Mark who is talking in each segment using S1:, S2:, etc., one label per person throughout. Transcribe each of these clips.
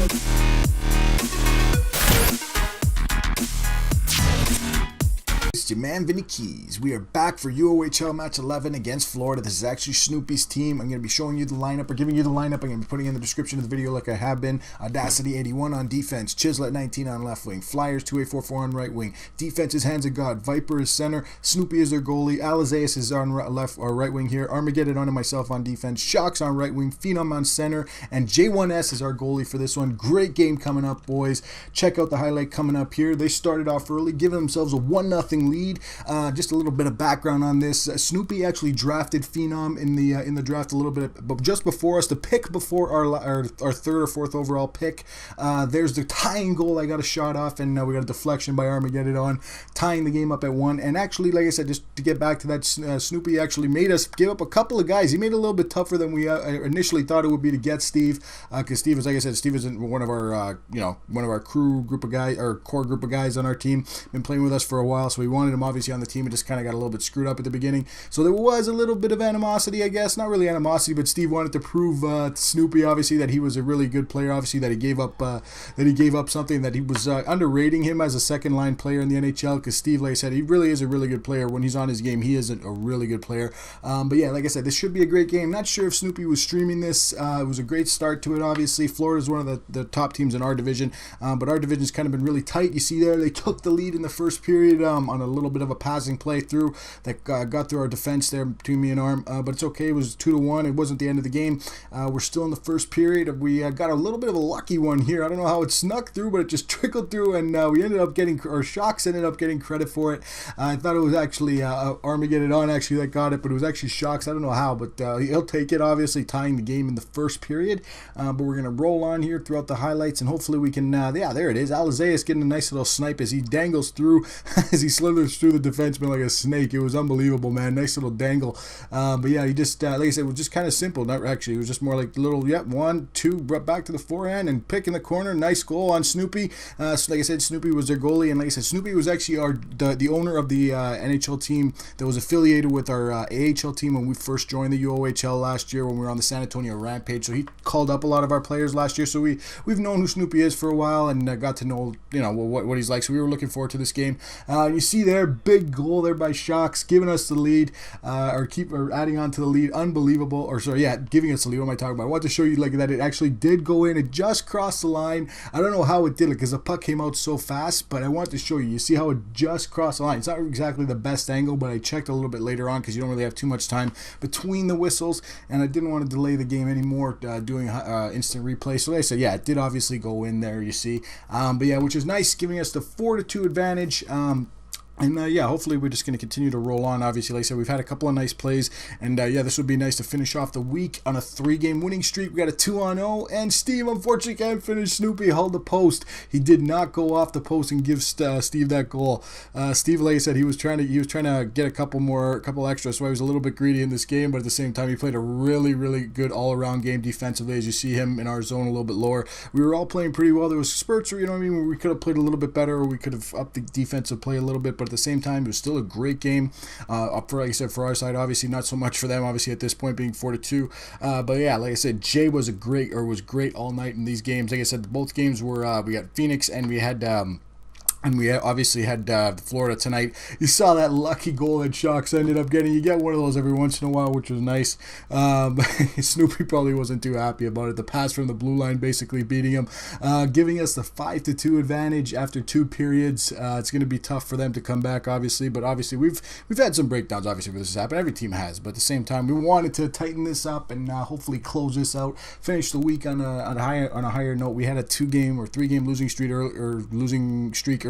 S1: Your man Vinnie Keys. We are back for UOHL match 11 against Florida. This is actually Snoopy's team. I'm going to be showing you the lineup or giving you the lineup. I'm going to be putting in the description of the video like I have been. Audacity 81 on defense, Chislett 19 on left wing, Flyers2844 on right wing. Defense is HANDZAGOD, Viper is center, Snoopy is their goalie, Alazais is on left or right wing here, Armageddon and myself on defense, Shockz on right wing, Phenom on center, and J1S is our goalie for this one. Great game coming up, boys. Check out the highlight coming up here. They started off early, giving themselves a 1-0 lead. Just a little bit of background on this. Snoopy actually drafted Phenom in the draft a little bit, but just before us, the pick before our third or fourth overall pick. There's the tying goal. I got a shot off, and we got a deflection by Armageddon on, tying the game up at 1. And actually, like I said, just to get back to that, Snoopy actually made us give up a couple of guys. He made it a little bit tougher than we initially thought it would be to get Steve, because Steve is, like I said, Steve isn't one of our one of our core group of guys on our team. Been playing with us for a while, so we wanted him obviously on the team. It just kind of got a little bit screwed up at the beginning, so there was a little bit of animosity, I guess. Not really animosity, but Steve wanted to prove to Snoopy obviously that he was a really good player, obviously that he gave up something, that he was underrating him as a second line player in the NHL, because Steve, like I said, he really is a really good player. When he's on his game, he is a really good player. But yeah, like I said, this should be a great game. Not sure if Snoopy was streaming this. It was a great start to it, obviously. Florida is one of the top teams in our division, but our division's kind of been really tight. You see there, they took the lead in the first period on a little bit of a passing play through that got through our defense there between me and Arm, but it's okay. It was 2-1. It wasn't the end of the game. We're still in the first period. We got a little bit of a lucky one here. I don't know how it snuck through, but it just trickled through, and we ended up getting, or Shockz ended up getting credit for it. I thought it was actually Armageddon actually that got it, but it was actually Shockz. I don't know how, but he'll take it, obviously tying the game in the first period. But we're going to roll on here throughout the highlights, and hopefully we can, yeah, there it is. Alazais getting a nice little snipe as he dangles through, as he slithers through the defenseman like a snake. It was unbelievable, man. Nice little dangle. But yeah, he just, like I said, it was just kind of simple. Not actually, it was just more like little, yep, 1, 2, back to the forehand and pick in the corner. Nice goal on Snoopy. So like I said, Snoopy was their goalie, and like I said, Snoopy was actually the owner of the NHL team that was affiliated with our AHL team when we first joined the UOHL last year when we were on the San Antonio Rampage. So he called up a lot of our players last year. So we've known who Snoopy is for a while, and got to know, what he's like. So we were looking forward to this game. You see there, big goal there by Shockz, giving us the lead, or adding on to the lead. Unbelievable. Or sorry, yeah, giving us the lead. What am I talking about? I want to show you like that it actually did go in. It just crossed the line. I don't know how it did it because the puck came out so fast, but I want to show you. You see how it just crossed the line. It's not exactly the best angle, but I checked a little bit later on because you don't really have too much time between the whistles, and I didn't want to delay the game anymore doing instant replay. So like I said, yeah, it did obviously go in there, you see. But yeah, which is nice, giving us the 4-2 advantage. And yeah, hopefully we're just going to continue to roll on. Obviously, like I said, we've had a couple of nice plays. And yeah, this would be nice to finish off the week on a 3-game winning streak. We got a 2-0. And Steve, unfortunately, can't finish. Snoopy held the post. He did not go off the post and give Steve that goal. Steve, like I said, he was trying to get a couple extras. So he was a little bit greedy in this game. But at the same time, he played a really, really good all-around game defensively. As you see him in our zone a little bit lower. We were all playing pretty well. There was spurts where, where we could have played a little bit better, or we could have upped the defensive play a little bit. But at the same time, it was still a great game. Up for, like I said, for our side, obviously not so much for them, obviously at this point being 4-2. But yeah, like I said, Jay was great all night in these games. Like I said, both games were we got Phoenix, and we had and we obviously had Florida tonight. You saw that lucky goal that Shockz ended up getting. You get one of those every once in a while, which was nice. Snoopy probably wasn't too happy about it. The pass from the blue line basically beating him, giving us the 5-2 advantage after 2 periods. It's going to be tough for them to come back, obviously. But obviously, we've had some breakdowns, obviously, where this has happened. Every team has. But at the same time, we wanted to tighten this up and hopefully close this out. Finish the week on a higher note. We had a 2-game or 3-game losing streak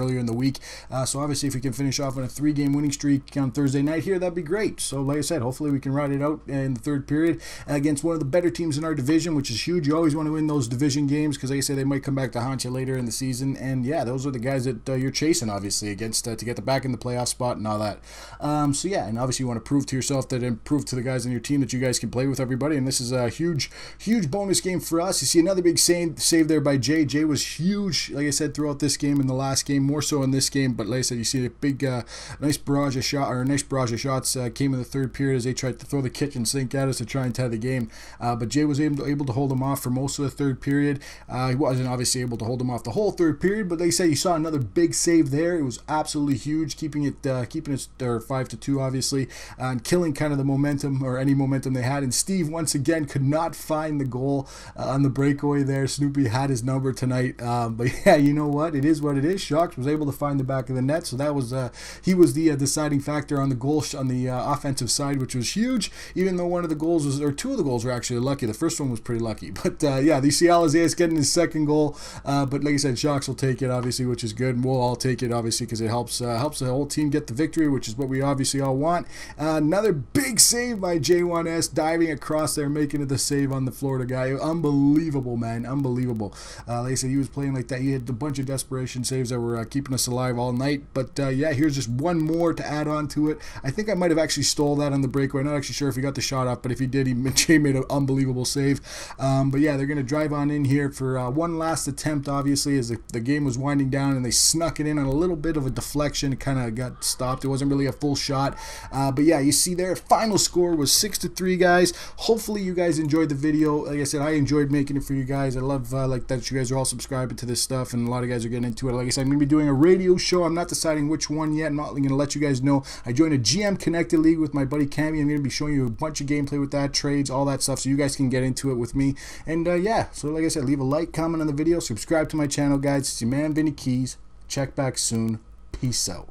S1: earlier in the week. So obviously, if we can finish off on a 3-game winning streak on Thursday night here, that'd be great. So like I said, hopefully we can ride it out in the third period against one of the better teams in our division, which is huge. You always want to win those division games because, like I said, they might come back to haunt you later in the season. And yeah, those are the guys that you're chasing, obviously, against to get the back in the playoff spot and all that. So yeah, and obviously you want to prove to yourself that, and prove to the guys on your team that you guys can play with everybody. And this is a huge bonus game for us. You see another big save there by Jay. Jay was huge, like I said, throughout this game and the last game. more so in this game, but like I said, you see a big, nice barrage of shots came in the third period as they tried to throw the kitchen sink at us to try and tie the game. But Jay was able to hold them off for most of the third period. He wasn't obviously able to hold them off the whole third period, but they say you saw another big save there. It was absolutely huge, keeping it 5-2 obviously, and killing kind of the momentum or any momentum they had. And Steve once again could not find the goal on the breakaway there. Snoopy had his number tonight, but yeah, you know what? It is what it is. Shockz was able to find the back of the net, so that was he was the deciding factor on the goal on the offensive side, which was huge. Even though one of the goals was, or two of the goals were actually lucky. The first one was pretty lucky, but yeah, you see Alazais getting his second goal. But like I said, Shockz will take it obviously, which is good, and we'll all take it obviously because it helps the whole team get the victory, which is what we obviously all want. Another big save by J1S, diving across there, making it the save on the Florida guy. Unbelievable, man, unbelievable. Like I said, he was playing like that. He had a bunch of desperation saves that were keeping us alive all night. But yeah, here's just one more to add on to it. I think I might have actually stole that on the breakaway. Not actually sure if he got the shot off, but if he did, Jay made an unbelievable save. But yeah, they're going to drive on in here for one last attempt, obviously, as the game was winding down, and they snuck it in on a little bit of a deflection. It kind of got stopped. It wasn't really a full shot. But yeah, you see there, final score was 6-3, guys. Hopefully you guys enjoyed the video. Like I said, I enjoyed making it for you guys. I love like that you guys are all subscribing to this stuff, and a lot of guys are getting into it. Like I said, I'm going to be doing a radio show. I'm not deciding which one yet. I'm not going to let you guys know. I joined a GM Connected League with my buddy Cammy. I'm going to be showing you a bunch of gameplay with that, trades, all that stuff, so you guys can get into it with me. And yeah, so like I said, leave a like, comment on the video, subscribe to my channel, guys. It's your man, Vinnie Keys. Check back soon. Peace out.